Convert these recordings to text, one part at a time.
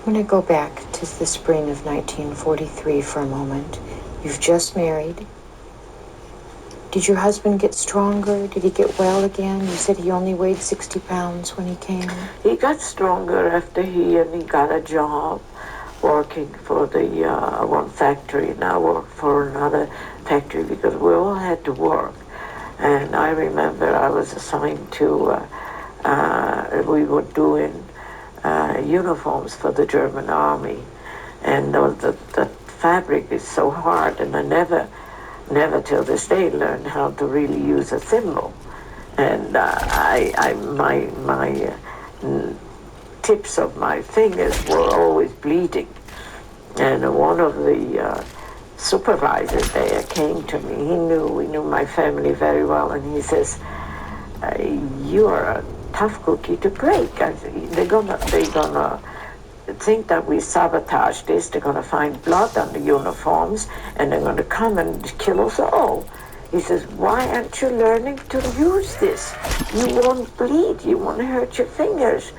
I'm going to go back to the spring of 1943 for a moment. You've just married. Did your husband get stronger? Did he get well again? You said he only weighed 60 pounds when he came. He got stronger after he got a job working for the one factory, and I worked for another factory because we all had to work. And I remember I was assigned to, we were doing uniforms for the German army. And the fabric is so hard, and I never till this day learned how to really use a thimble. And my tips of my fingers were always bleeding. And one of the supervisors there came to me. We knew my family very well, and he says, "You are a tough cookie to break. They're gonna think that we sabotage this. They're gonna find blood on the uniforms, and they're gonna come and kill us all." He says, "Why aren't you learning to use this? You won't bleed. You won't hurt your fingers."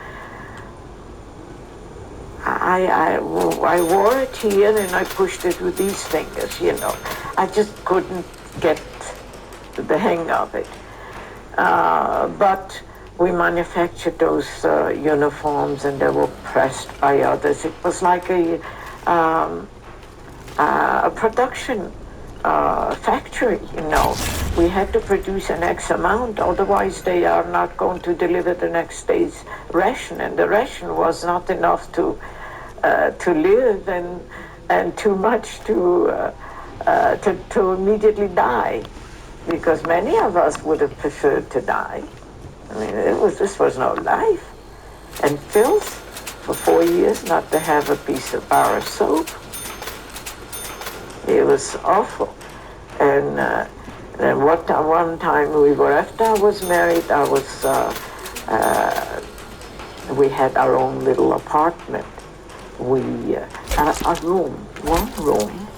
I wore it here and I pushed it with these fingers, I just couldn't get the hang of it. But we manufactured those uniforms, and they were pressed by others. It was like a production factory, We had to produce an X amount, otherwise they are not going to deliver the next day's ration, and the ration was not enough to live, and too much to immediately die, because many of us would have preferred to die. I mean, this was no life. And pills for 4 years not to have a piece of bar of soap. It was awful. And then one time after I was married, we had our own little apartment. One room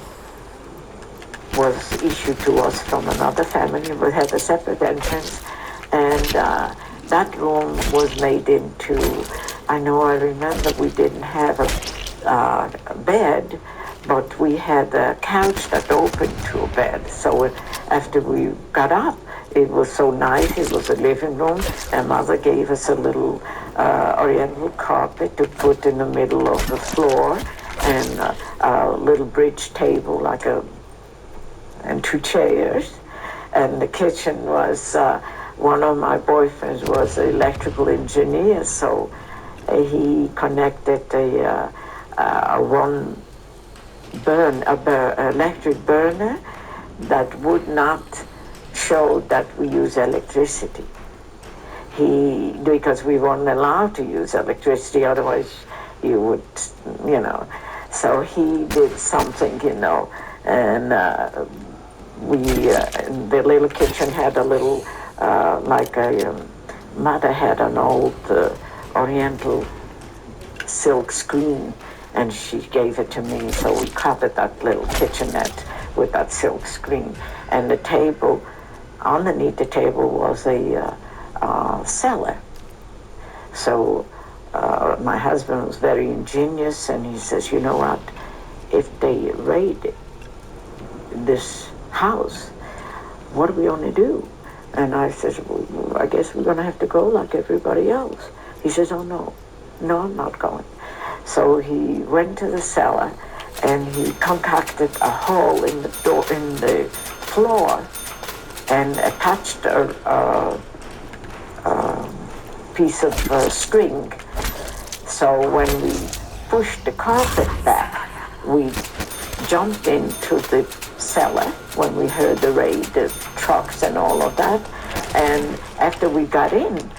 was issued to us from another family. We had a separate entrance, and that room was made into, I remember we didn't have a bed, but we had a couch that opened to a bed. So after we got up, it was so nice. It was a living room, and Mother gave us a little oriental carpet to put in the middle of the floor, and a little bridge table, and 2 chairs. And the kitchen was, one of my boyfriends was an electrical engineer, so he connected a electric burner that would not show that we use electricity. Because we weren't allowed to use electricity, otherwise you would, So he did something, and the little kitchen had a little, Mother had an old oriental silk screen, and she gave it to me, so we covered that little kitchenette with that silk screen. And the table, underneath the table was a cellar. So my husband was very ingenious, and he says, "You know what, if they raid this house, what are we going to do?" And I said, "Well, I guess we're going to have to go like everybody else." He says, "Oh, no, I'm not going." So he went to the cellar, and he concocted a hole in the floor, and attached a piece of string. So when we pushed the carpet back, we jumped into the cellar when we heard the raid, the trucks and all of that. And after we got in,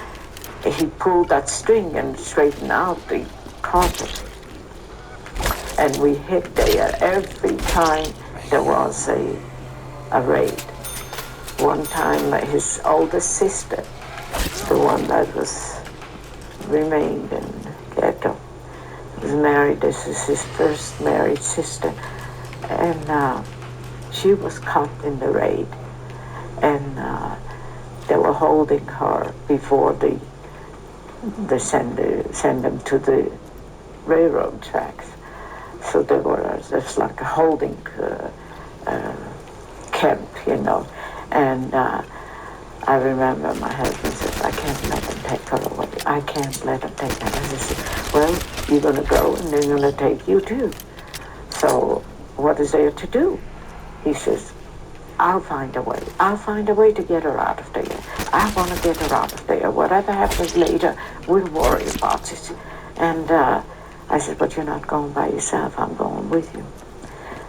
he pulled that string and straightened out the carpet. And we hid there every time there was a raid. One time, his oldest sister, the one that remained in ghetto, was married as his first married sister, and she was caught in the raid, and they were holding her before they send them to the railroad tracks. So there was it's like a holding camp, you know. And I remember my husband said, I can't let them take her away. I can't let them take her. And I said, well, you're going to go and they're going to take you too. So what is there to do? He says, I'll find a way. I'll find a way to get her out of there. I want to get her out of there. Whatever happens later, we'll worry about it. And I said, but you're not going by yourself. I'm going with you.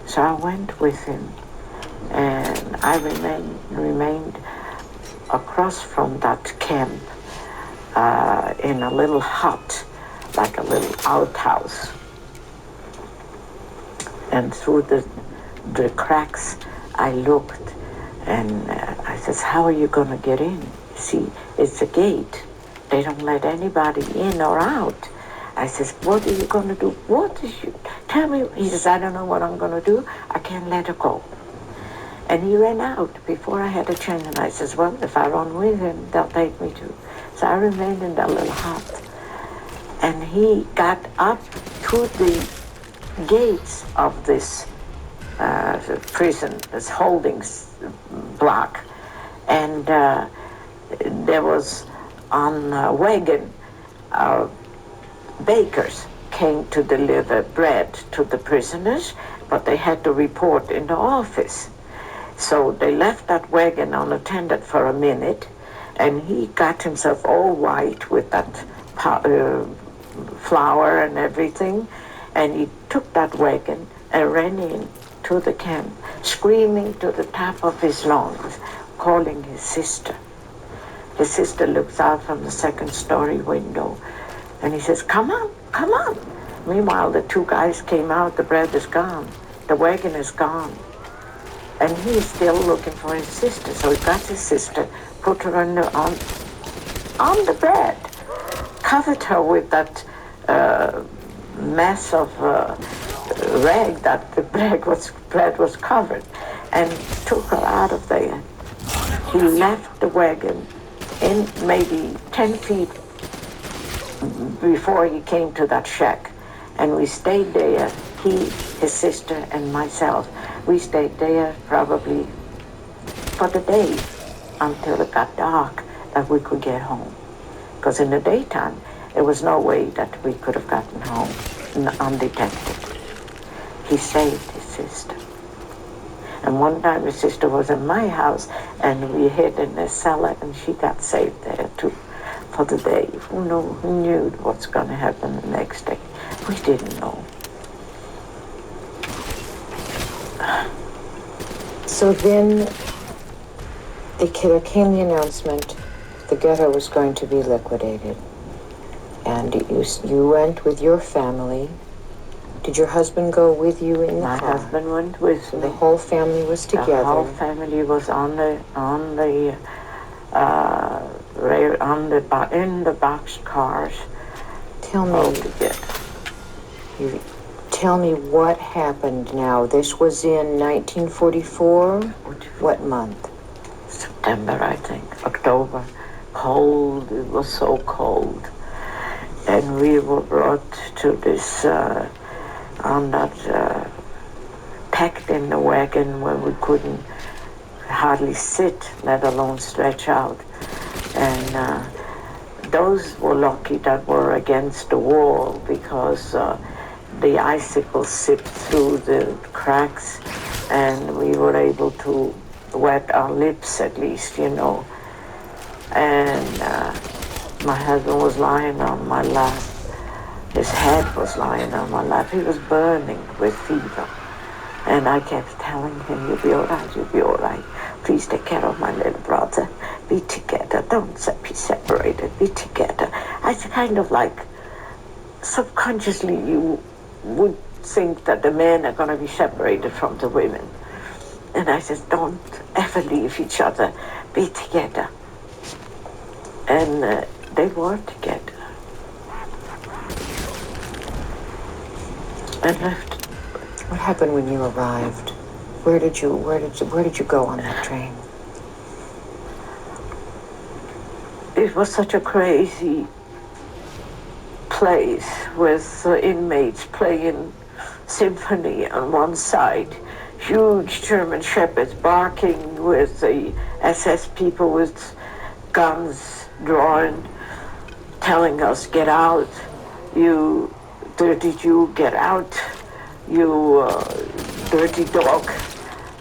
So I went with him. And I remained across from that camp in a little hut, like a little outhouse. And through the cracks, I looked, and I says, how are you going to get in? See, it's a gate. They don't let anybody in or out. I says, what are you going to do? What is you? Tell me. He says, I don't know what I'm going to do. I can't let her go. And he ran out before I had a chance. And I says, well, if I run with him, they'll take me too. So I remained in that little hut. And he got up to the gates of this prison, this holding block. And there was on a wagon, bakers came to deliver bread to the prisoners, but they had to report in the office. So they left that wagon unattended for a minute, and he got himself all white with that flour and everything, and he took that wagon and ran in to the camp, screaming to the top of his lungs, calling his sister. His sister looks out from the second-story window, and he says, come on, come on. Meanwhile, the two guys came out, the bread is gone, the wagon is gone. And he's still looking for his sister. So he got his sister, put her on the bed, covered her with that mess of rag that the bread was covered, and took her out of there. He left the wagon in maybe 10 feet before he came to that shack. And we stayed there, he, his sister, and myself. We stayed there probably for the day until it got dark that we could get home. Because in the daytime, there was no way that we could have gotten home undetected. He saved his sister. And one time his sister was in my house, and we hid in the cellar, and she got saved there too for the day. Who knew what's going to happen the next day? We didn't know. So then there came the announcement the ghetto was going to be liquidated. And you went with your family. Did your husband go with you in the car? My husband went with me. The whole family was together. The whole family was in the box cars. Tell me what happened now. This was in 1944? What month? September, I think. October. Cold. It was so cold. And we were brought to this, packed in the wagon where we couldn't hardly sit, let alone stretch out. And those were lucky that were against the wall, because the icicles sipped through the cracks, and we were able to wet our lips at least, you know. And my husband was lying on my lap. His head was lying on my lap. He was burning with fever. And I kept telling him, you'll be all right, you'll be all right. Please take care of my little brother. Be together. Don't be separated. Be together. I kind of like, subconsciously, you would think that the men are going to be separated from the women. And I said, don't ever leave each other. Be together. And they were together. And left. What happened when you arrived? Where did you go on that train? It was such a crazy place with inmates playing symphony on one side, huge German shepherds barking with the SS people with guns drawn, telling us, get out, you dirty Jew, get out, you dirty dog,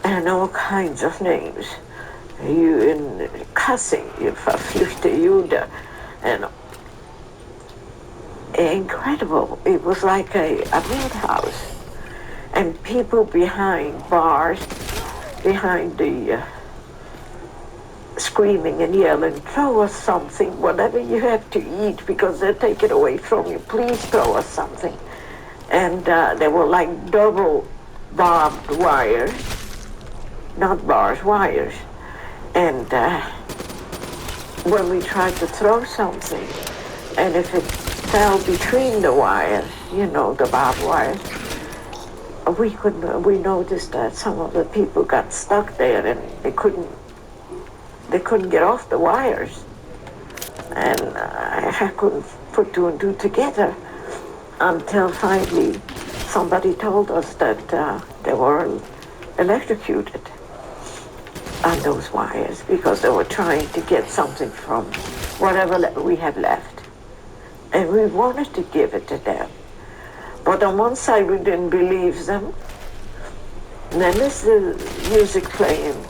and all kinds of names. You in cussing, you verfluchte Jude, and incredible. It was like a madhouse. And people behind bars, behind the screaming and yelling, throw us something, whatever you have to eat, because they'll take it away from you. Please throw us something. And they were like double barbed wires, not bars, wires. And when we tried to throw something, and if it fell between the wires, you know, the barbed wires, we noticed that some of the people got stuck there and they couldn't get off the wires. And I couldn't put two and two together until finally somebody told us that they were electrocuted on those wires because they were trying to get something from whatever we had left. And we wanted to give it to them. But on one side we didn't believe them. And then there's the music playing,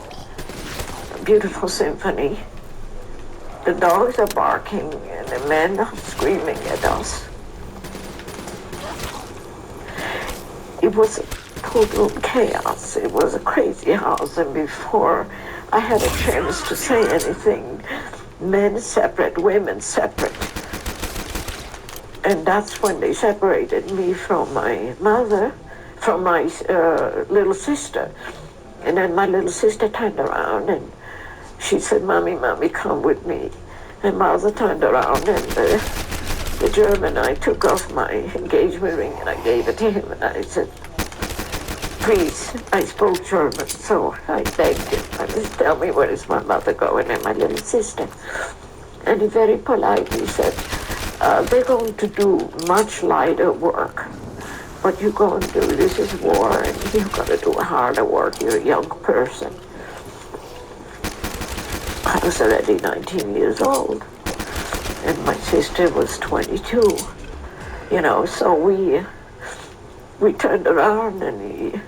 a beautiful symphony. The dogs are barking and the men are screaming at us. It was total chaos. It was a crazy house, and before I had a chance to say anything, men separate, women separate. And that's when they separated me from my mother, from my little sister. And then my little sister turned around and she said, Mommy, come with me. And mother turned around and the German, I took off my engagement ring and I gave it to him. And I said, please, I spoke German, so I begged him. I said, tell me where is my mother going and my little sister. And he very politely said, they're going to do much lighter work. What you're going to do, this is war, and you're going to do harder work. You're a young person. I was already 19 years old, and my sister was 22. You know, so we turned around, and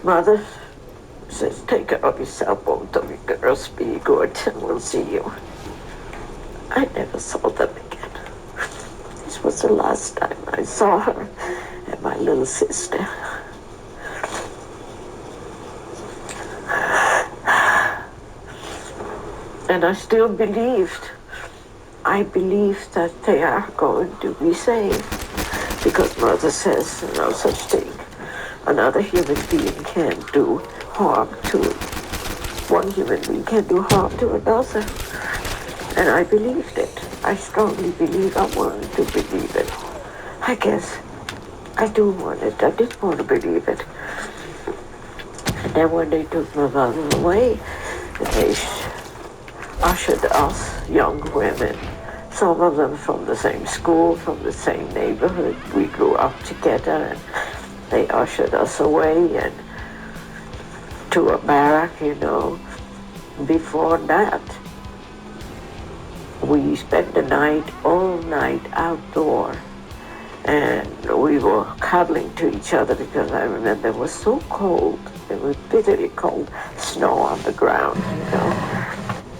mother says, take care of yourself, both of you girls, be good, and we'll see you. I never saw them again. This was the last time I saw her and my little sister. And I still believed. I believed that they are going to be saved. Because Mother says no such thing. Another human being can't do harm to one human being can't do harm to another. And I believed it. I strongly believe I wanted to believe it. I guess I do want it. I did want to believe it. And then when they took my mother away, they ushered us young women, some of them from the same school, from the same neighborhood. We grew up together, and they ushered us away and to a barrack, you know. Before that, we spent the night, all night outdoor, and we were cuddling to each other because I remember it was so cold. It was bitterly cold, snow on the ground, you know.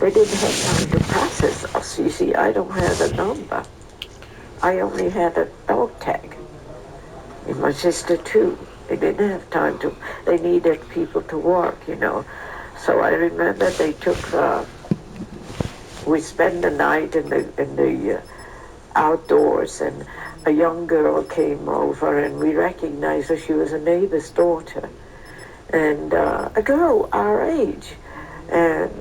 They didn't have time to process us. You see, I don't have a number. I only had a dog tag. And my sister too. They didn't have time to, they needed people to work, you know. So I remember they took, we spent the night in the outdoors, and a young girl came over and we recognized her. She was a neighbor's daughter, and a girl our age. And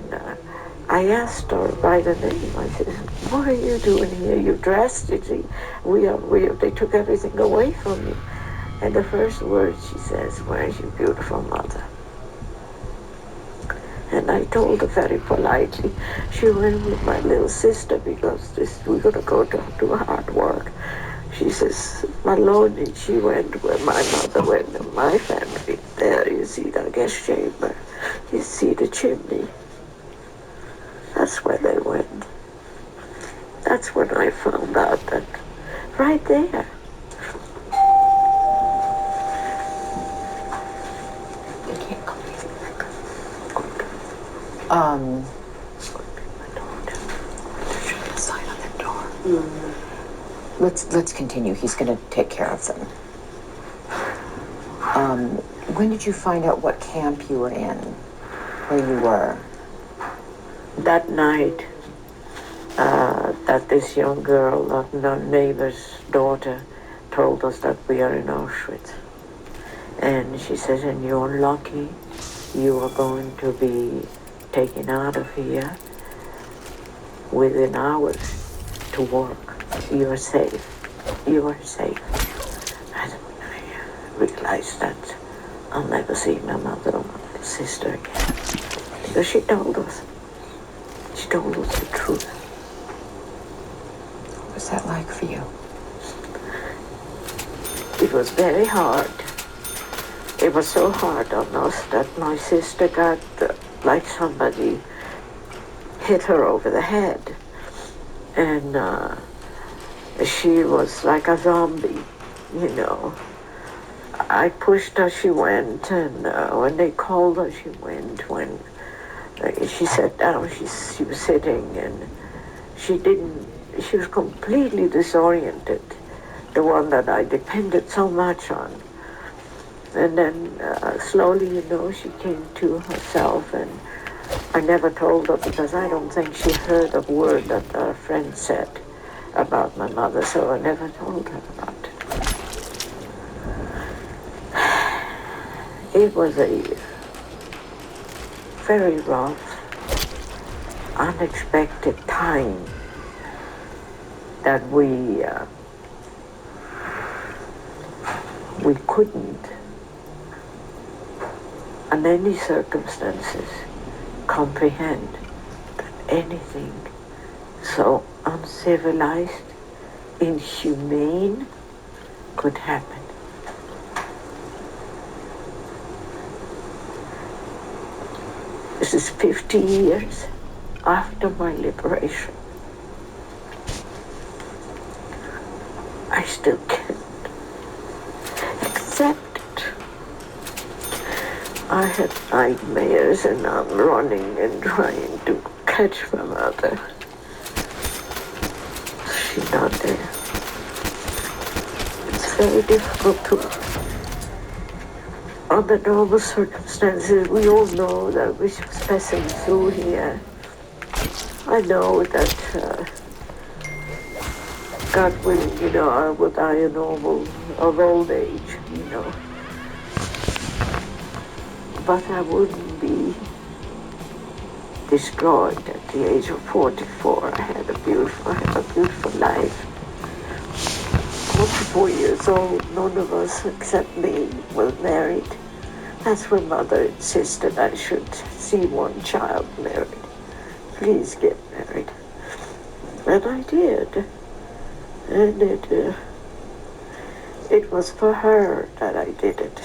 I asked her by the name. I said, what are you doing here? You're dressed, you see. They took everything away from you. And the first word she says, where's your beautiful mother? And I told her very politely, she went with my little sister because we're going to go to do hard work. She says, Maloney, she went where my mother went and my family. There, you see the guest chamber. You see the chimney. That's where they went. That's when I found out that right there. Sign on the door. Let's continue. He's gonna take care of them. When did you find out what camp you were in, where you were? That night, that this young girl, our neighbor's daughter, told us that we are in Auschwitz. And she says, and you're lucky, you are going to be taken out of here within hours to work. You are safe. You are safe. I realized that I'll never see my mother or my sister again. Because she told us the truth. What was that like for you? It was very hard. It was so hard on us that my sister got like somebody hit her over the head. And she was like a zombie, you know. I pushed her, she went, and when they called her, she went. When she sat down, she was sitting, and she was completely disoriented, the one that I depended so much on. And then slowly, you know, she came to herself, and I never told her because I don't think she heard a word that our friend said about my mother, so I never told her about it. It was a very rough, unexpected time that we couldn't, under any circumstances, comprehend that anything so uncivilized, inhumane could happen. This is 50 years after my liberation. I still can't accept it. I had nightmares and I'm running and trying to catch my mother. She's not there. It's very difficult to, under normal circumstances, we all know that we was passing through here. I know that God willing, you know, I will die a normal of old age, you know. But I wouldn't be destroyed at the age of 44. I had a beautiful life. 44 years old, none of us except me were married. That's when Mother insisted I should see one child married. Please get married. And I did. And it was for her that I did it.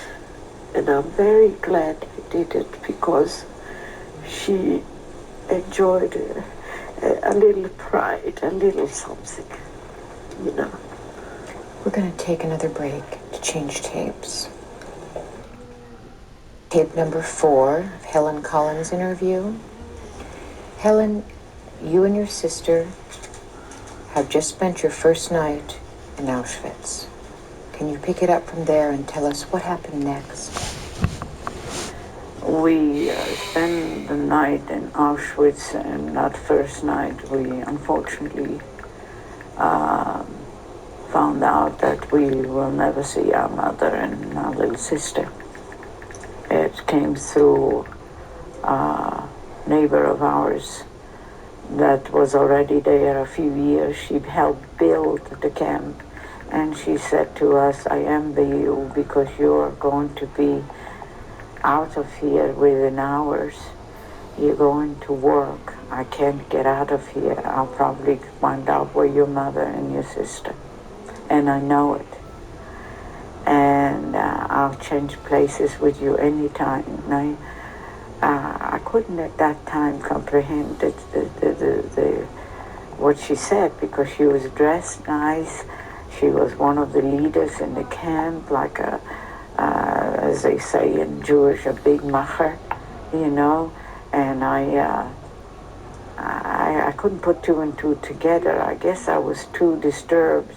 And I'm very glad I did it because she enjoyed a little pride, a little something, you know. We're going to take another break to change tapes. Tape number 4 of Helen Collins' interview. Helen, you and your sister have just spent your first night in Auschwitz. Can you pick it up from there and tell us what happened next? We spent the night in Auschwitz, and that first night we unfortunately found out that we will never see our mother and our little sister. It came through a neighbor of ours that was already there a few years. She helped build the camp, and she said to us, I envy you because you're going to be out of here within hours. You're going to work. I can't get out of here. I'll probably find out where your mother and your sister. and I know it. And I'll change places with you anytime. And I couldn't at that time comprehend what she said, because she was dressed nice. She was one of the leaders in the camp, like as they say in Jewish, a big macher, you know. And I couldn't put two and two together. I guess I was too disturbed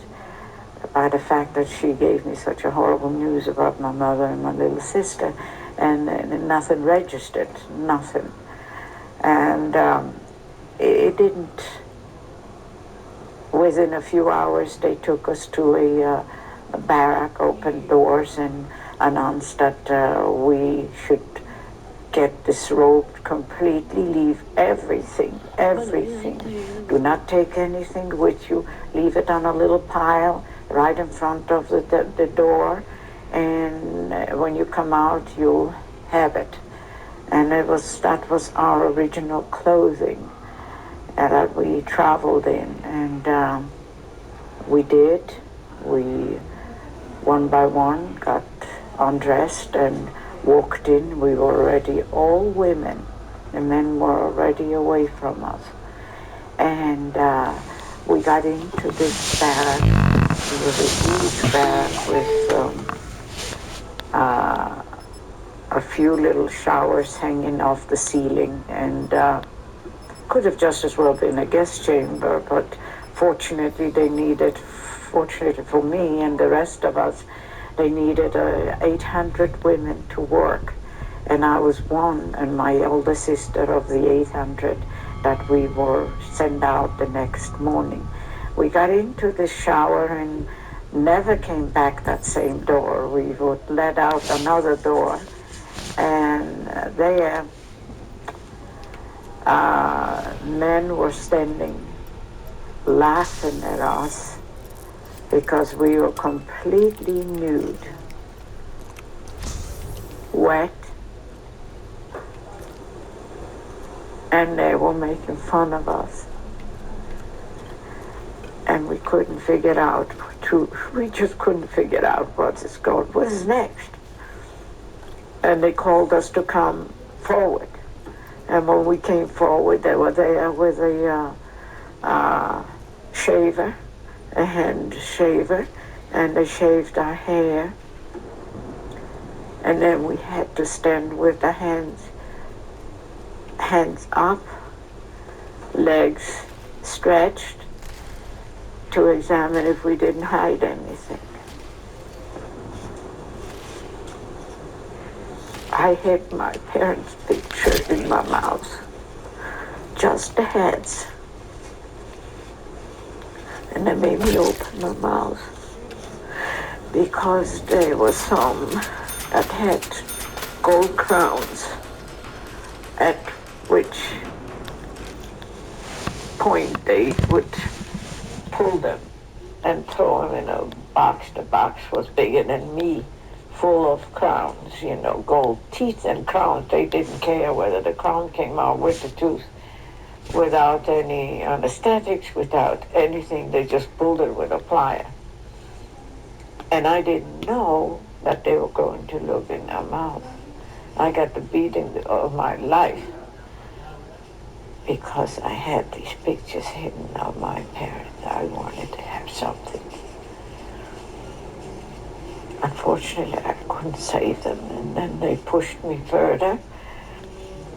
by the fact that she gave me such a horrible news about my mother and my little sister, and nothing registered, nothing. And it didn't. Within a few hours, they took us to a barrack, opened doors, and announced that we should get disrobed completely, leave everything. Do not take anything with you. Leave it on a little pile right in front of the door, and when you come out, you'll have it. And that was our original clothing that we traveled in, and we did. We, one by one, got undressed and walked in. We were already all women. The men were already away from us. And we got into this barrack. It was a huge barrack with a few little showers hanging off the ceiling, and could have just as well been a guest chamber, but fortunately for me and the rest of us, they needed 800 women to work. And I was one, and my elder sister of the 800 that we were sent out the next morning. We got into the shower and never came back that same door. We would let out another door, and there men were standing laughing at us because we were completely nude, wet, and they were making fun of us. And we couldn't figure out, we just couldn't figure out what is next. And they called us to come forward. And when we came forward, they were there with a shaver, a hand shaver, and they shaved our hair. And then we had to stand with the hands up, legs stretched, to examine if we didn't hide anything. I hid my parents' picture in my mouth, just the heads. And they made me open my mouth because there were some that had gold crowns, at which point they would pull them and throw them in a box. The box was bigger than me, full of crowns, you know, gold teeth and crowns. They didn't care whether the crown came out with the tooth, without any anesthetics, without anything. They just pulled it with a plier. And I didn't know that they were going to look in their mouth. I got the beating of my life because I had these pictures hidden of my parents. I wanted to have something. Unfortunately, I couldn't save them, and then they pushed me further,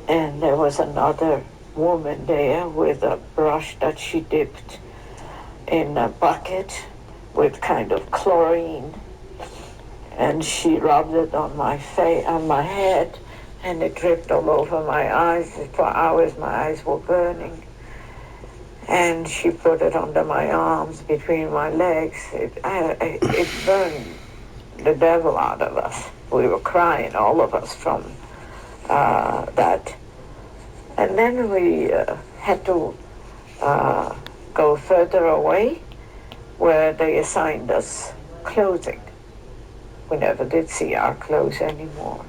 and there was another woman there with a brush that she dipped in a bucket with kind of chlorine, and she rubbed it on my face, on my head, and it dripped all over my eyes. For hours my eyes were burning, and she put it under my arms, between my legs. It burned the devil out of us. We were crying, all of us, from that. And then we had to go further away, where they assigned us clothing. We never did see our clothes anymore.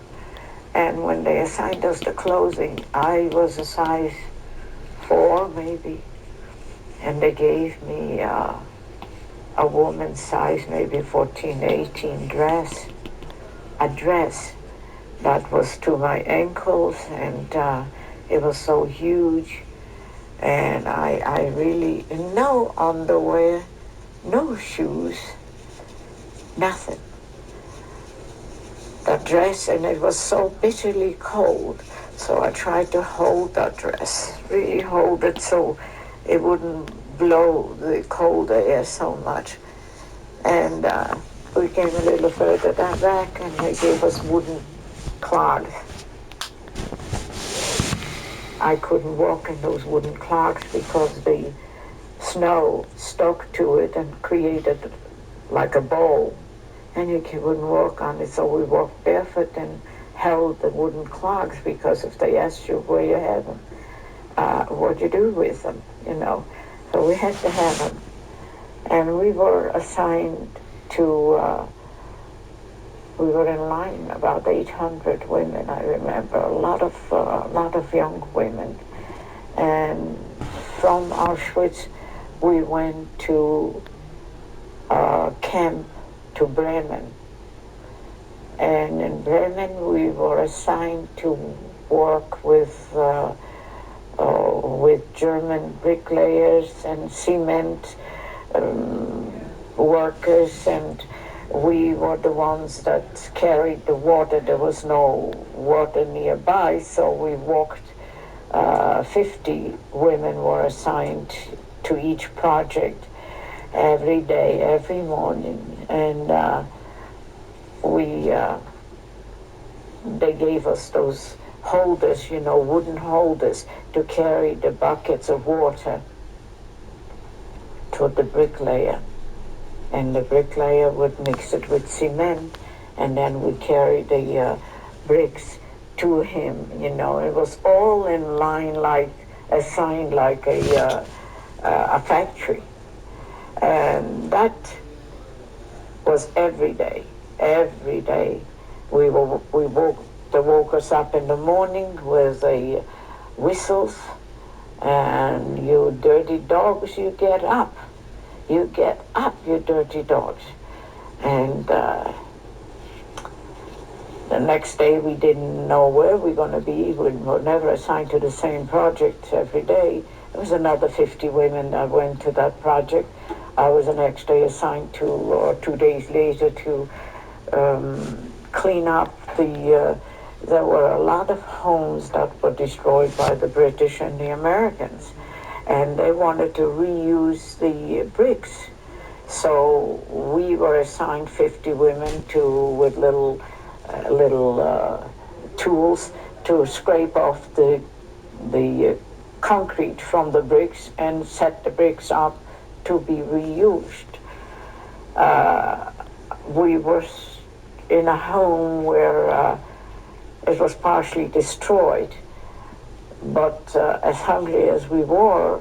And when they assigned us the clothing, I was a size 4 maybe, and they gave me a a woman's size, maybe 14, 18 dress, a dress that was to my ankles, and it was so huge. And I really, no underwear, no shoes, nothing. The dress, and it was so bitterly cold. So I tried to hold that dress, really hold it so it wouldn't blow the cold air so much. And we came a little further back, and they gave us wooden clogs. I couldn't walk in those wooden clogs because the snow stuck to it and created like a bowl, and you wouldn't walk on it. So we walked barefoot and held the wooden clogs, because if they asked you where you had them, what you do with them, you know. So we had to have them. And we were assigned to, we were in line, about 800 women, I remember, a lot of young women. And from Auschwitz, we went to camp to Bremen. And in Bremen, we were assigned to work with German bricklayers and cement workers, and we were the ones that carried the water. There was no water nearby, so we walked. 50 women were assigned to each project every day, every morning, and they gave us those holders, you know, wooden holders, to carry the buckets of water to the bricklayer. And the bricklayer would mix it with cement, and then we carried the bricks to him, you know. It was all in line, like assigned like a factory. And that was every day, every day. They woke us up in the morning with the whistles, and you dirty dogs, you get up. You get up, you dirty dogs. And the next day we didn't know where we were going to be. We were never assigned to the same project every day. There was another 50 women that went to that project. I was the next day assigned to, or 2 days later, to clean up there were a lot of homes that were destroyed by the British and the Americans, and they wanted to reuse the bricks. So we were assigned 50 women with little tools to scrape off the concrete from the bricks and set the bricks up to be reused. We were in a home where it was partially destroyed, but as hungry as we were,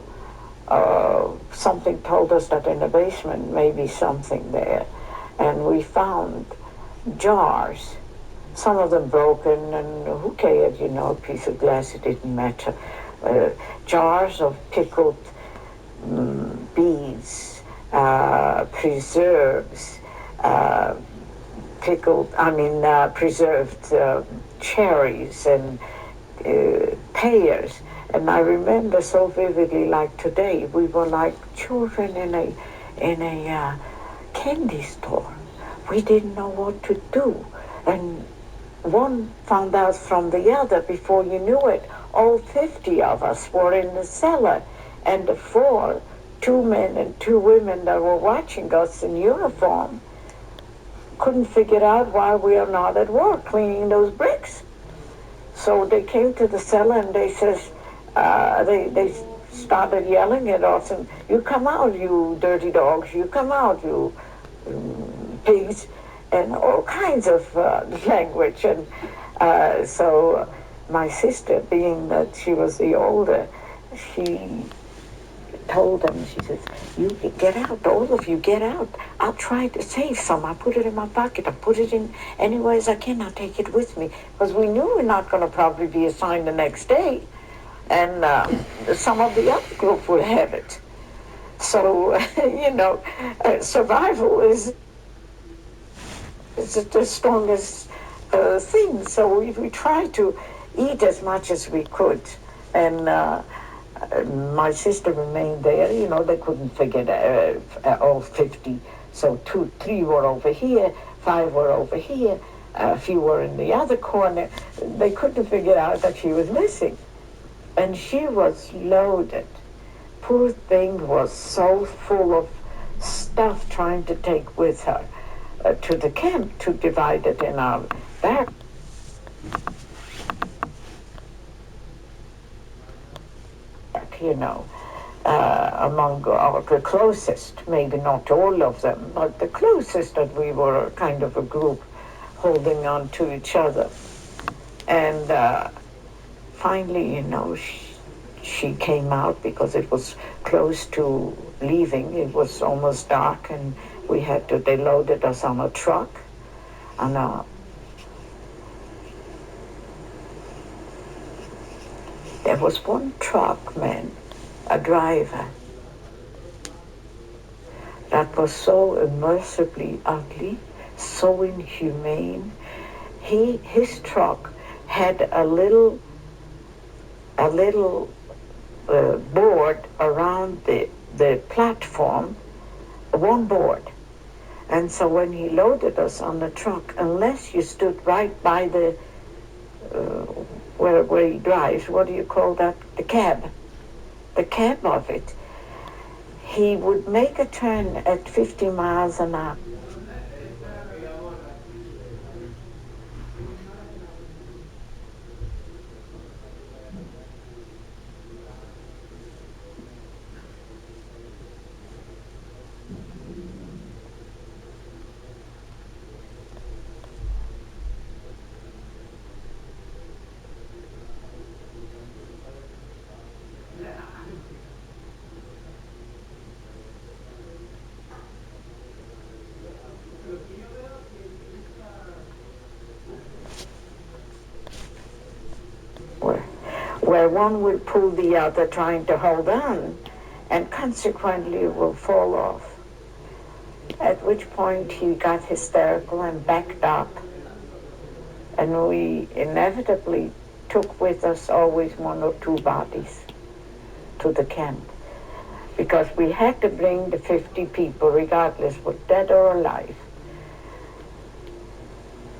something told us that in the basement may be something there. And we found jars, some of them broken, and who cared, you know, a piece of glass, it didn't matter. Jars of pickled beans, preserves, preserved cherries and pears. And I remember so vividly, like today, we were like children in a candy store. We didn't know what to do. And one found out from the other. Before you knew it, all 50 of us were in the cellar. And the 2 men and 2 women that were watching us in uniform, couldn't figure out why we are not at work cleaning those bricks. So they came to the cellar and they says, they started yelling at us, and you come out, you dirty dogs, you come out, you pigs, and all kinds of language. And so my sister, being that she was the older, she told them, she says, you get out, all of you get out. I'll try to save some. I put it in my pocket. I put it in any ways I can. I'll take it with me. Because we knew we're not going to probably be assigned the next day. And some of the other group would have it. So, survival is the strongest thing. So we try to eat as much as we could. And my sister remained there. They couldn't forget all 50. So three were over here, five were over here, a few were in the other corner. They couldn't figure out that she was missing. And she was loaded. Poor thing was so full of stuff trying to take with her to the camp to divide it in our back. you know, among the closest, maybe not all of them, but the closest that we were kind of a group holding on to each other. And finally, she came out because it was close to leaving. It was almost dark, and they loaded us on a truck. And there was one truck man, a driver, that was so immersively ugly, so inhumane. His truck had a little board around the platform, one board. And so when he loaded us on the truck, unless you stood right by the where he drives, what do you call that? The cab of it. He would make a turn at 50 miles an hour. Where one will pull the other trying to hold on, and consequently will fall off. At which point he got hysterical and backed up, and we inevitably took with us always one or two bodies to the camp, because we had to bring the 50 people, regardless were dead or alive.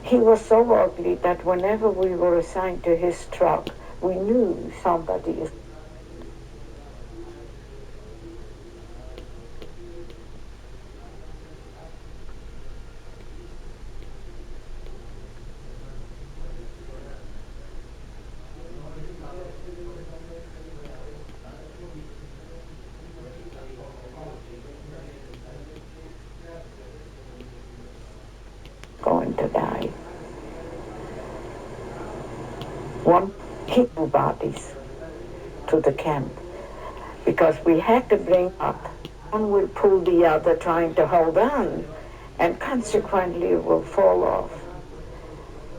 He was so ugly that whenever we were assigned to his truck, we knew somebody is going to die. One hit two bodies to the camp, because we had to bring up. One will pull the other trying to hold on, and consequently will fall off.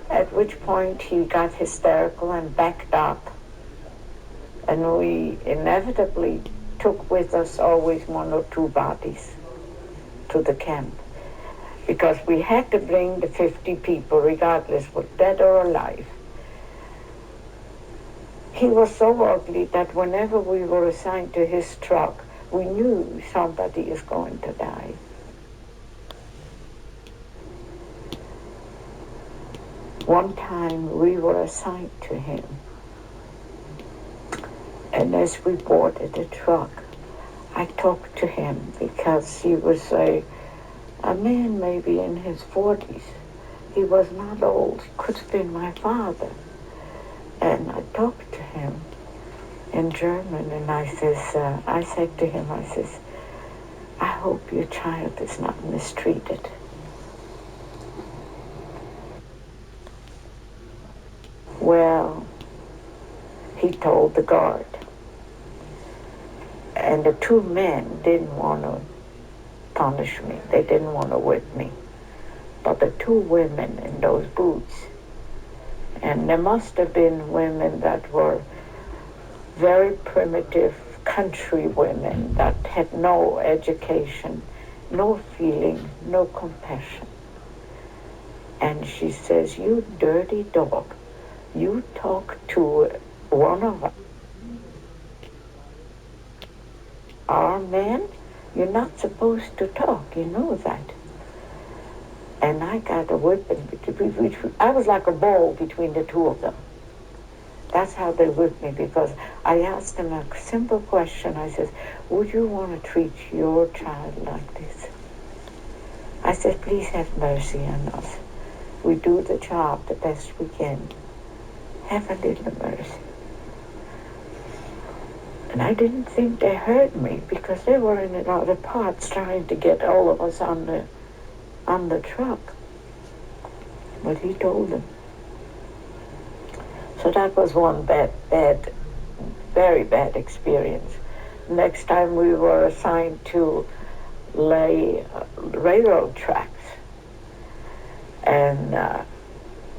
At which point he got hysterical and backed up, and we inevitably took with us always one or two bodies to the camp, because we had to bring the 50 people, regardless were dead or alive. He was so ugly that whenever we were assigned to his truck, we knew somebody is going to die. One time we were assigned to him, and as we boarded the truck, I talked to him because he was a man maybe in his 40s. He was not old. He could have been my father. And I talked to him in German, and I said to him, I hope your child is not mistreated. Well, he told the guard. And the two men didn't want to punish me. They didn't want to whip me. But the two women in those boots, and there must have been women that were very primitive, country women that had no education, no feeling, no compassion. And she says, "You dirty dog, you talk to one of our men, you're not supposed to talk, you know that." And I got a whipping. I was like a ball between the two of them. That's how they whipped me, because I asked them a simple question. I said, "Would you want to treat your child like this?" I said, "Please have mercy on us. We do the job the best we can. Have a little mercy." And I didn't think they heard me, because they were in other parts trying to get all of us on the truck. But he told them. So that was one very bad experience. Next time we were assigned to lay railroad tracks, and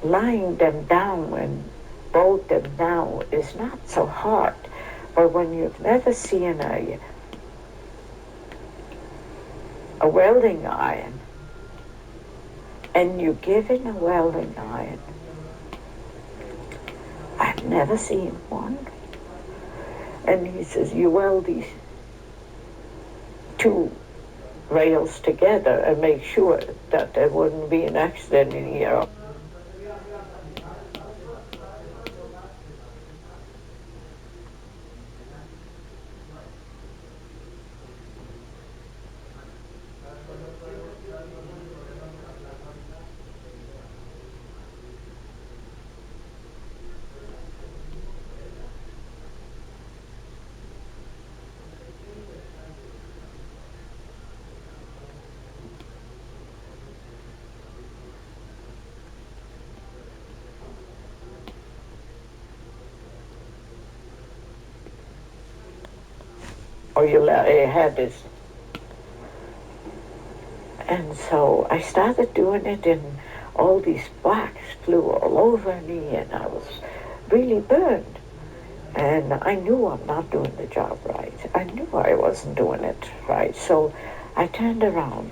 lying them down and bolt them down is not so hard. But when you've never seen a welding iron, and you give in a welding iron, I've never seen one. And he says, "You weld these two rails together and make sure that there wouldn't be an accident in here." Or you had this. And so I started doing it, and all these sparks flew all over me, and I was really burned. And I knew I'm not doing the job right. I knew I wasn't doing it right. So I turned around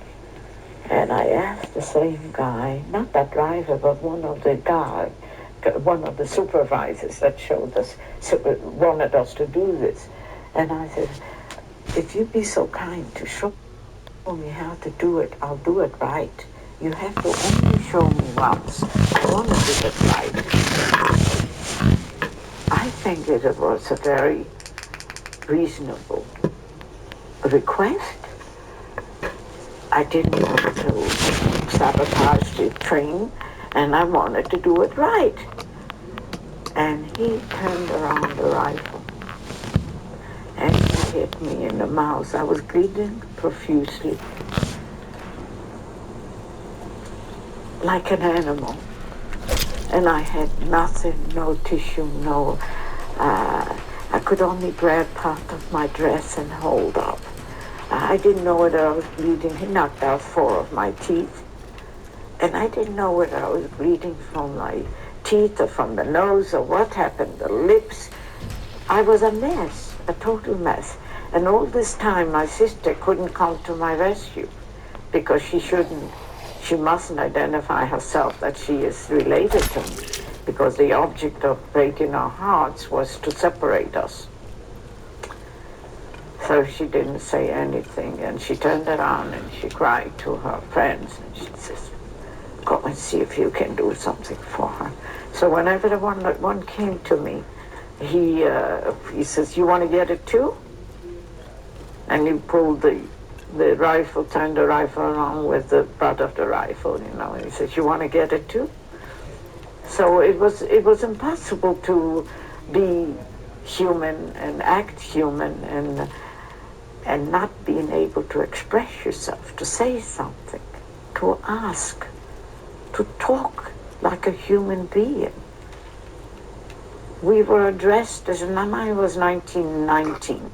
and I asked the same guy, not that driver, but one of the supervisors that showed us, wanted us to do this. And I said, "If you'd be so kind to show me how to do it, I'll do it right. You have to only show me once. I want to do it right." I think it was a very reasonable request. I didn't want to sabotage the train, and I wanted to do it right. And he turned around the rifle, and he hit me in the mouth. I was bleeding profusely, like an animal. And I had nothing, no tissue, I could only grab part of my dress and hold up. I didn't know whether I was bleeding. He knocked out 4 of my teeth. And I didn't know whether I was bleeding from my teeth or from the nose or what happened, the lips. I was a mess, a total mess. And all this time, my sister couldn't come to my rescue, because she mustn't identify herself that she is related to me, because the object of breaking our hearts was to separate us. So she didn't say anything, and she turned around and she cried to her friends, and she says, "Go and see if you can do something for her." So whenever the one came to me, he says, "You want to get it too?" And he pulled the rifle, turned the rifle around with the butt of the rifle, and he says, "You want to get it too?" So it was impossible to be human and act human and not being able to express yourself, to say something, to ask, to talk like a human being. We were addressed as, mine was 1919.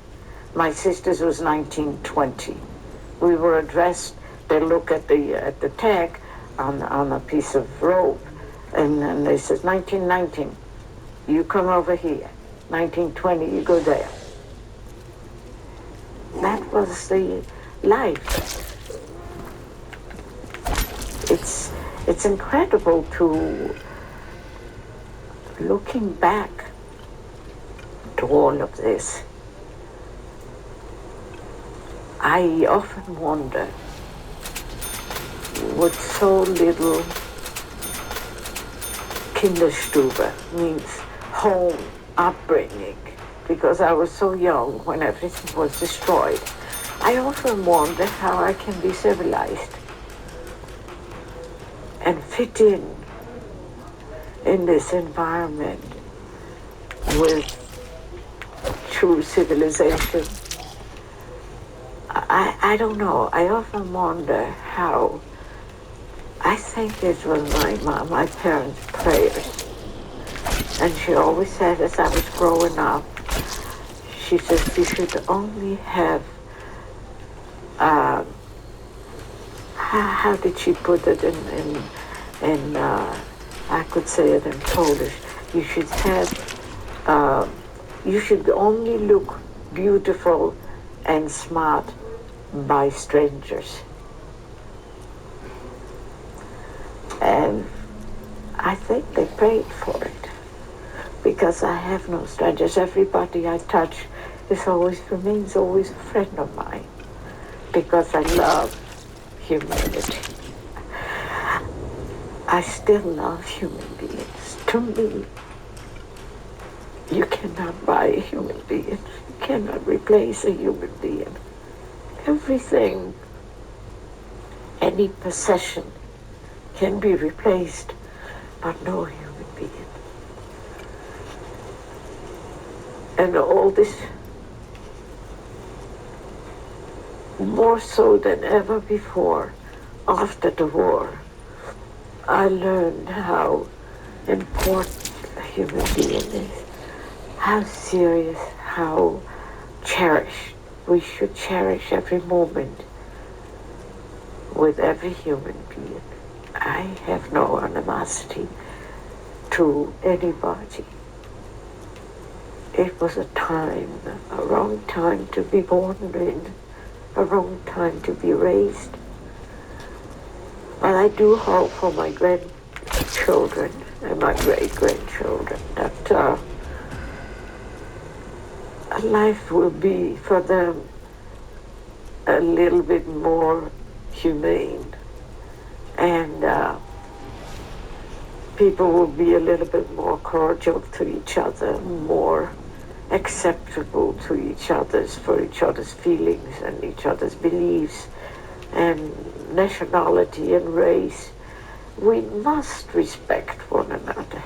My sister's was 1920. We were addressed, they look at the tag on a piece of rope, and then they says, 1919, you come over here. 1920, you go there. was the life. It's incredible to looking back to all of this. I often wonder, with so little Kinderstube means home upbringing, because I was so young when everything was destroyed. I often wonder how I can be civilized and fit in this environment with true civilization. I don't know. I often wonder how. I think it was my parents' prayers. And she always said as I was growing up, she says you should only have, how did she put it in I could say it in Polish, you should have, you should only look beautiful and smart by strangers. And I think they prayed for it, because I have no strangers. Everybody I touch remains always a friend of mine, because I love humanity. I still love human beings. To me, you cannot buy a human being. You cannot replace a human being. Everything, any possession can be replaced, but no human being. And all this, more so than ever before, after the war, I learned how important a human being is, how serious, how cherished. We should cherish every moment with every human being. I have no animosity to anybody. It was a wrong time to be born in, a wrong time to be raised. But I do hope for my grandchildren and my great-grandchildren that life will be for them a little bit more humane, and people will be a little bit more cordial to each other, more acceptable to each other's, for each other's feelings and each other's beliefs and nationality and race. We must respect one another.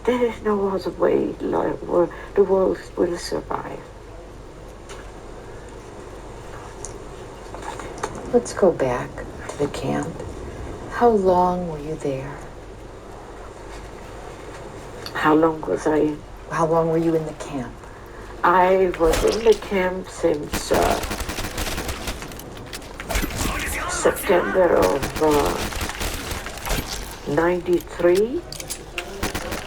There is no other way the world will survive. Let's go back to the camp. How long were you there? How long was I in? How long were you in the camp? I was in the camp since September of 93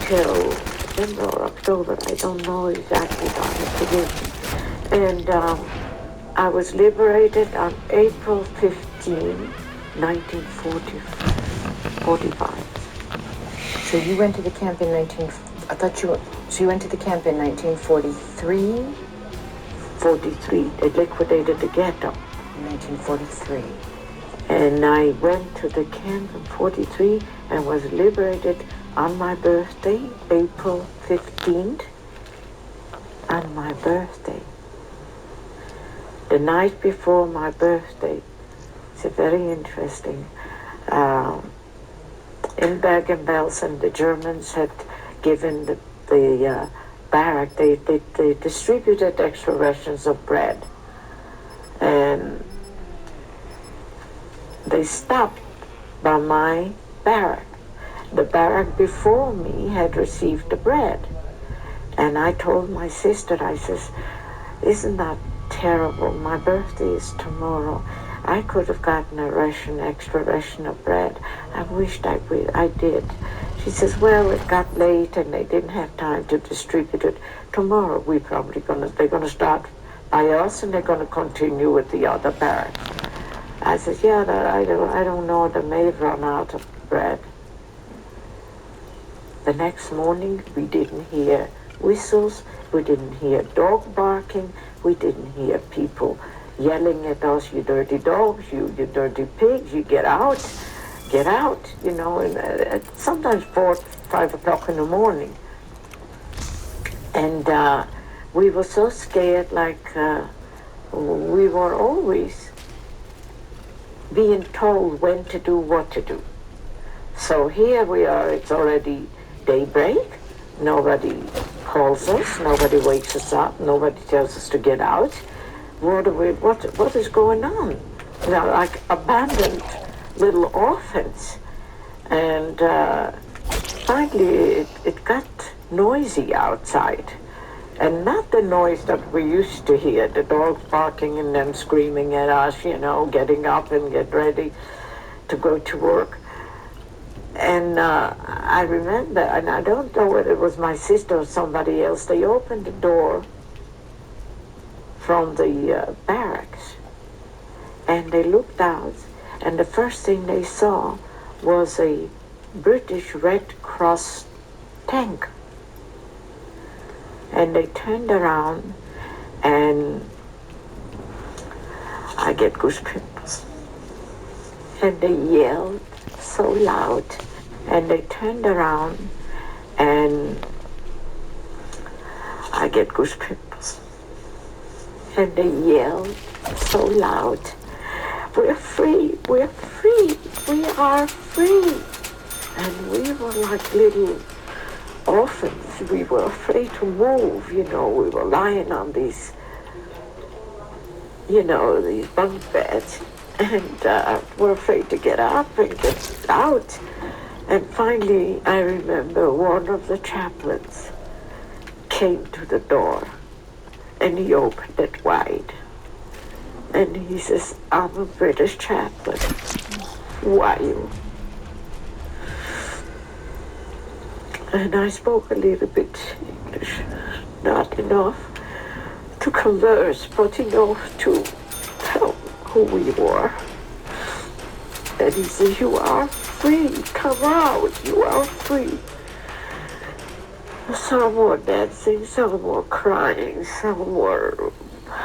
till September or October. I don't know exactly when it began. And I was liberated on April 15, 1945. So you went to the camp in so you went to the camp in 1943? 43. They liquidated the ghetto. In 1943. And I went to the camp in 43 and was liberated on my birthday, April 15th, on my birthday. The night before my birthday, it's a very interesting, in Bergen-Belsen, the Germans had given the barrack, they distributed extra rations of bread. And they stopped by my barrack. The barrack before me had received the bread. And I told my sister, I says, isn't that terrible? My birthday is tomorrow. I could have gotten extra ration of bread. I wished I did. She says, well, it got late and they didn't have time to distribute it. Tomorrow they're gonna start are you also not going to continue with the other barracks? I said, yeah, I don't know, they may have run out of bread. The next morning, we didn't hear whistles, we didn't hear dog barking, we didn't hear people yelling at us, you dirty dogs, you dirty pigs, you get out, you know, and sometimes 4, 5 o'clock in the morning. And we were so scared, like we were always being told when to do what to do. So here we are, it's already daybreak, nobody calls us, nobody wakes us up, nobody tells us to get out. What is going on? They're like abandoned little orphans. And finally it got noisy outside. And not the noise that we used to hear, the dogs barking and them screaming at us, you know, getting up and get ready to go to work. And I remember, and I don't know whether it was my sister or somebody else, they opened the door from the barracks and they looked out, and the first thing they saw was a British Red Cross tank. And they turned around and I get goosebumps. And they yelled so loud, and they turned around and I get goosebumps. And they yelled so loud, we're free, we're free, we are free. And we were like little orphans. We were afraid to move, you know, we were lying on these, you know, these bunk beds, and we're afraid to get up and get out. And finally, I remember one of the chaplains came to the door, and he opened it wide. And he says, I'm a British chaplain. Why you? And I spoke a little bit English, not enough to converse, but enough to tell who we were. And he says, you are free, come out, you are free. Some were dancing, some were crying, some were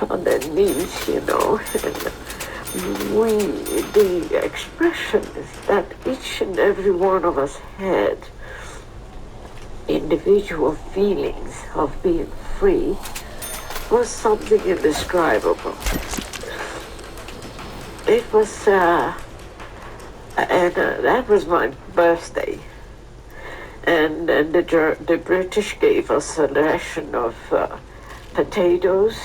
on their knees, you know. And the expressions that each and every one of us had, individual feelings of being free, was something indescribable. It was, that was my birthday. And the British gave us a ration of potatoes,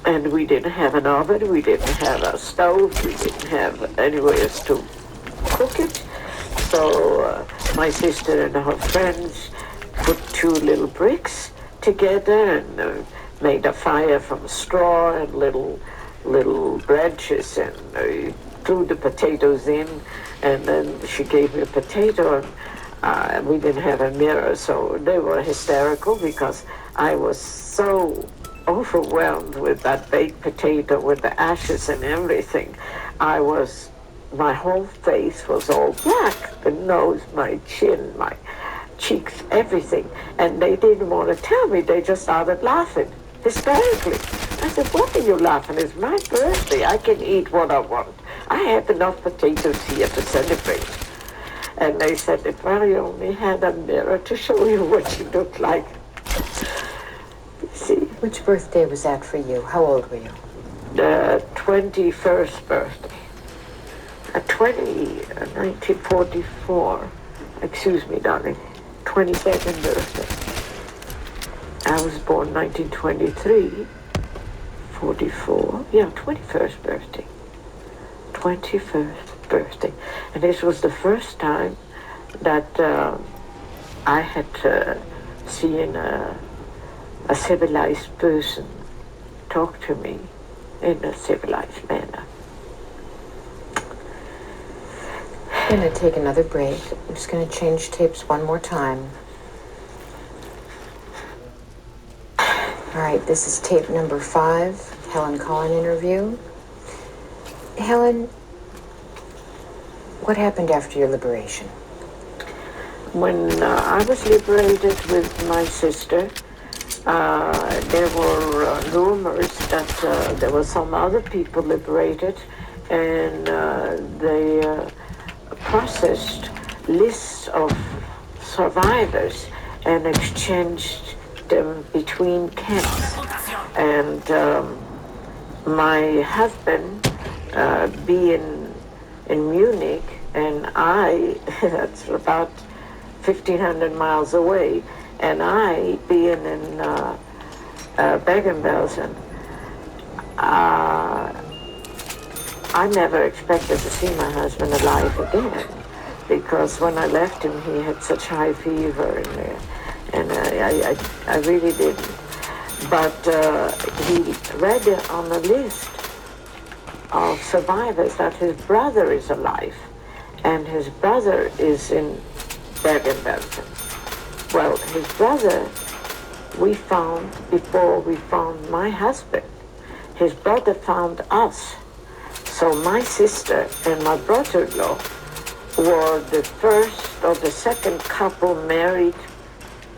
and we didn't have an oven, we didn't have a stove, we didn't have anywhere to cook it. So my sister and her friends put 2 little bricks together and made a fire from straw and little branches, and threw the potatoes in, and then she gave me a potato, and we didn't have a mirror, so they were hysterical because I was so overwhelmed with that baked potato with the ashes and everything. My whole face was all black, the nose, my chin, my cheeks, everything. And they didn't want to tell me, they just started laughing, hysterically. I said, what are you laughing? It's my birthday, I can eat what I want. I have enough potatoes here to celebrate. And they said, if I only had a mirror to show you what you look like. You see? Which birthday was that for you? How old were you? The 21st birthday. 1944, excuse me, darling, 22nd birthday. I was born 1923, 44, yeah, 21st birthday. 21st birthday. And this was the first time that I had seen a civilized person talk to me in a civilized manner. I'm going to take another break. I'm just going to change tapes one more time. All right, this is tape number 5, Helen Collin interview. Helen, what happened after your liberation? When I was liberated with my sister, there were rumors that there were some other people liberated, and they processed lists of survivors and exchanged them between camps. And my husband being in Munich, and I, that's about 1,500 miles away, and I being in Bergen-Belsen, I never expected to see my husband alive again, because when I left him, he had such high fever, and I really didn't. But he read on the list of survivors that his brother is alive, and his brother is in Bergen-Belsen. Well, his brother we found before we found my husband. His brother found us. So my sister and my brother-in-law were the first or the second couple married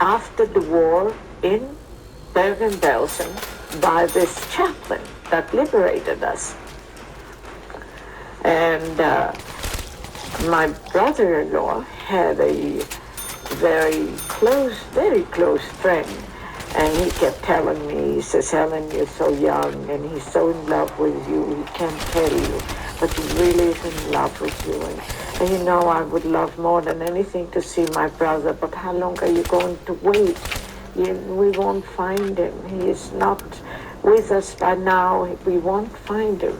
after the war in Bergen-Belsen by this chaplain that liberated us. And my brother-in-law had a very close friend, and he kept telling me, he says, Helen, you're so young, and he's so in love with you, he can't tell you, but he really is in love with you. And you know, I would love more than anything to see my brother, but how long are you going to wait? We won't find him. He is not with us by now. We won't find him.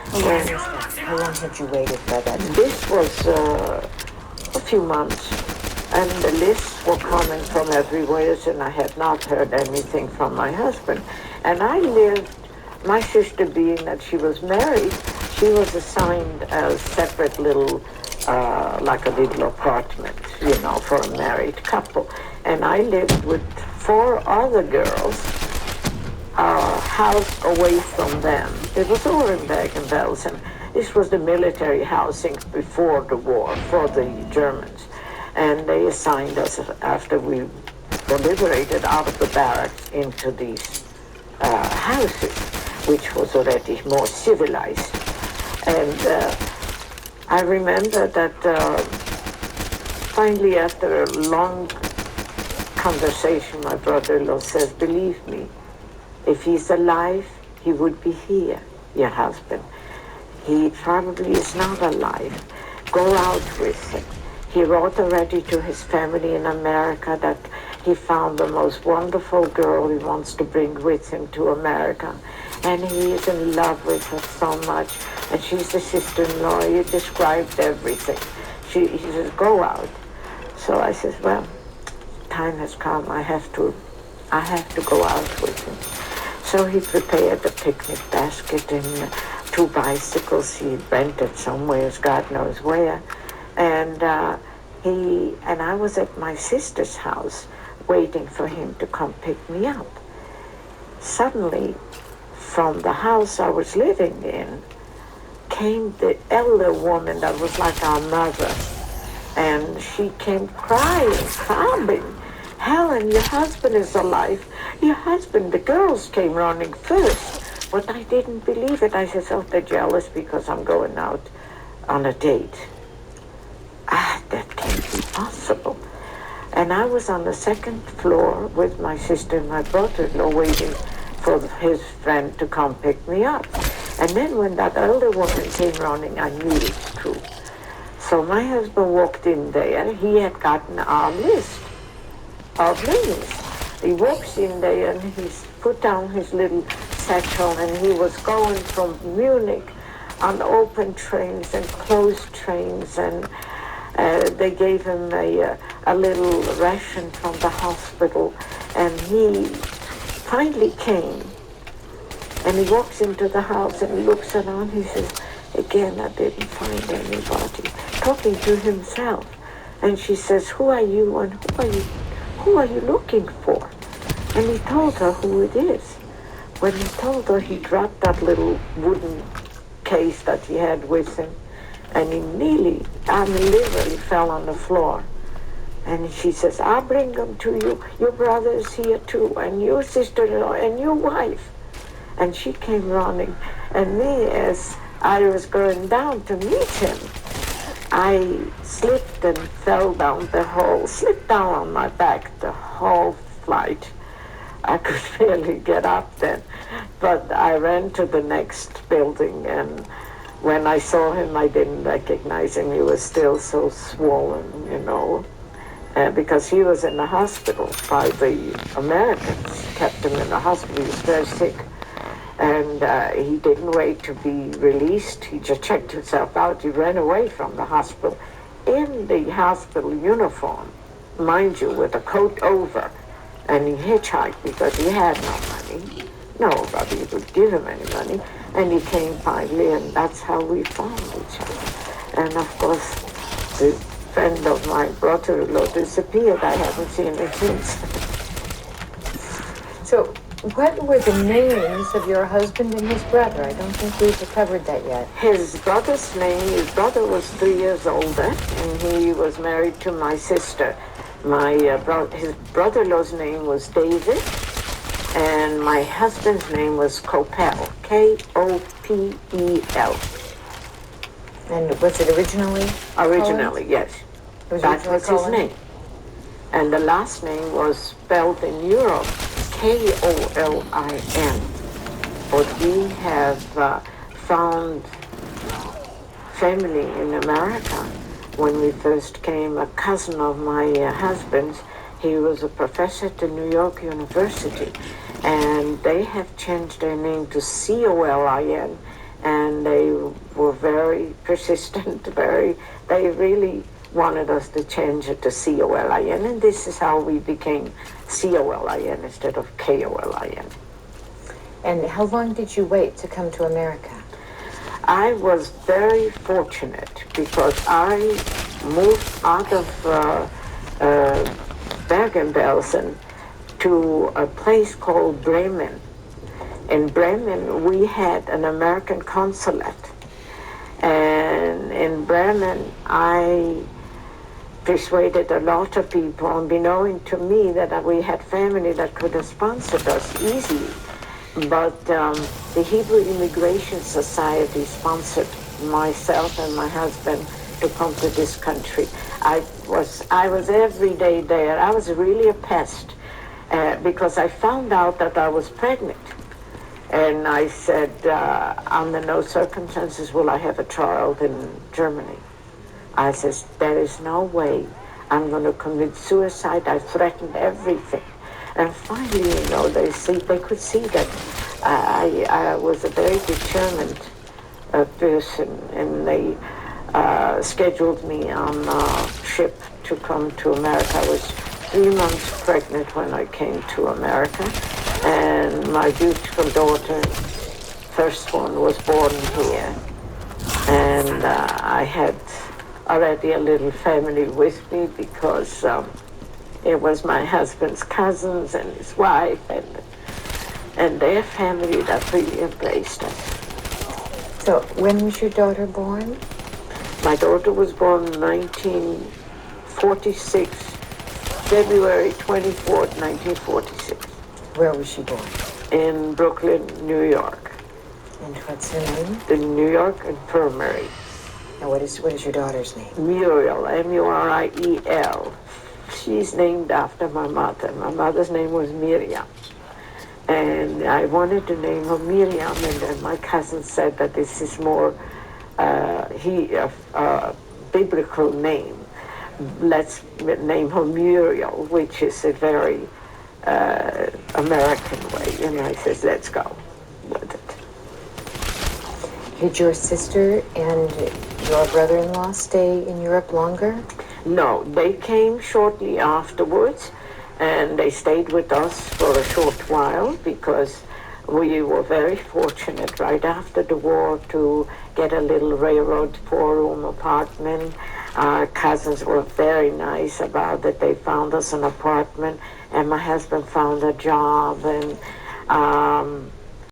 How long had you waited by that time? This was a few months, and the lists were coming from everywhere, and I had not heard anything from my husband. And I lived, my sister being that she was married, she was assigned a separate little, like a little apartment, you know, for a married couple. And I lived with 4 other girls, house away from them. It was all in Bergen-Belsen. This was the military housing before the war for the Germans. And they assigned us after we were liberated out of the barracks into these houses, which was already more civilized. And I remember that finally, after a long conversation, my brother-in-law says, believe me, if he's alive, he would be here, your husband. He probably is not alive. Go out with him. He wrote already to his family in America that he found the most wonderful girl he wants to bring with him to America. And he is in love with her so much. And she's the sister-in-law. He described everything. He says, go out. So I says, well, time has come. I have to go out with him. So he prepared a picnic basket and 2 bicycles he rented somewhere, God knows where. And I was at my sister's house waiting for him to come pick me up. Suddenly, from the house I was living in, came the elder woman that was like our mother. And she came crying, sobbing. Helen, your husband is alive. Your husband, the girls came running first. But I didn't believe it. I said, oh, they're jealous because I'm going out on a date. That can't be possible. And I was on the 2nd floor with my sister and my brother-in-law waiting for his friend to come pick me up. And then when that elder woman came running, I knew it's true. So my husband walked in there. He had gotten our list of names. He walks in there and he's put down his little satchel, and he was going from Munich on open trains and closed trains, and they gave him a little ration from the hospital, and he finally came, and he walks into the house and he looks around. He says, again, I didn't find anybody, talking to himself. And she says, who are you and who are you looking for? And he told her who it is. When he told her, he dropped that little wooden case that he had with him, and he literally fell on the floor. And she says, I'll bring them to you. Your brother is here too, and your sister-in-law, and your wife. And she came running. And me, as I was going down to meet him, I slipped and fell down slipped down on my back the whole flight. I could barely get up then. But I ran to the next building, and when I saw him, I didn't recognize him. He was still so swollen, because he was in the hospital by the Americans. Kept him in the hospital. He was very sick. And he didn't wait to be released. He just checked himself out. He ran away from the hospital in the hospital uniform, mind you, with a coat over. And he hitchhiked because he had no money. Nobody would give him any money. And he came finally, and that's how we found each other. And of course, the friend of my brother-in-law disappeared. I haven't seen him since. So, what were the names of your husband and his brother? I don't think we've covered that yet. His brother was 3 years older, and he was married to my sister. His brother-in-law's name was David, and my husband's name was Kopel, Kopel. And was it originally? Originally, yes. That was his name. And the last name was spelled in Europe, Kolin. But we have found family in America. When we first came, a cousin of my husband's, he was a professor at the New York University, and they have changed their name to Colin, and they were very persistent, they really wanted us to change it to Colin, and this is how we became Colin instead of Kolin. And how long did you wait to come to America? I was very fortunate because I moved out of Bergen-Belsen to a place called Bremen. In Bremen, we had an American consulate. And in Bremen, I persuaded a lot of people, unbeknown to me, that we had family that could have sponsored us easily. But the Hebrew Immigration Society sponsored myself and my husband to come to this country. I was every day there. I was really a pest because I found out that I was pregnant. And I said, under no circumstances will I have a child in Germany. I says, there is no way. I'm going to commit suicide. I threatened everything. And finally, they could see that I was a very determined person, and they scheduled me on a ship to come to America. I was 3 months pregnant when I came to America, and my beautiful daughter, first one, was born here. And I had already a little family with me because it was my husband's cousins and his wife and their family that really embraced us. So when was your daughter born? My daughter was born in 1946, February 24th, 1946. Where was she born? In Brooklyn, New York. And what's her name? The New York Infirmary. And what is your daughter's name? Muriel, Muriel. She's named after my mother. My mother's name was Miriam. And I wanted to name her Miriam, and then my cousin said that this is more biblical name. Let's name her Muriel, which is a very American way. And I says, let's go with it. Did your sister and your brother-in-law stay in Europe longer? No, they came shortly afterwards, and they stayed with us for a short while because we were very fortunate right after the war to get a little railroad four-room apartment. Our cousins were very nice about it. They found us an apartment, and my husband found a job, and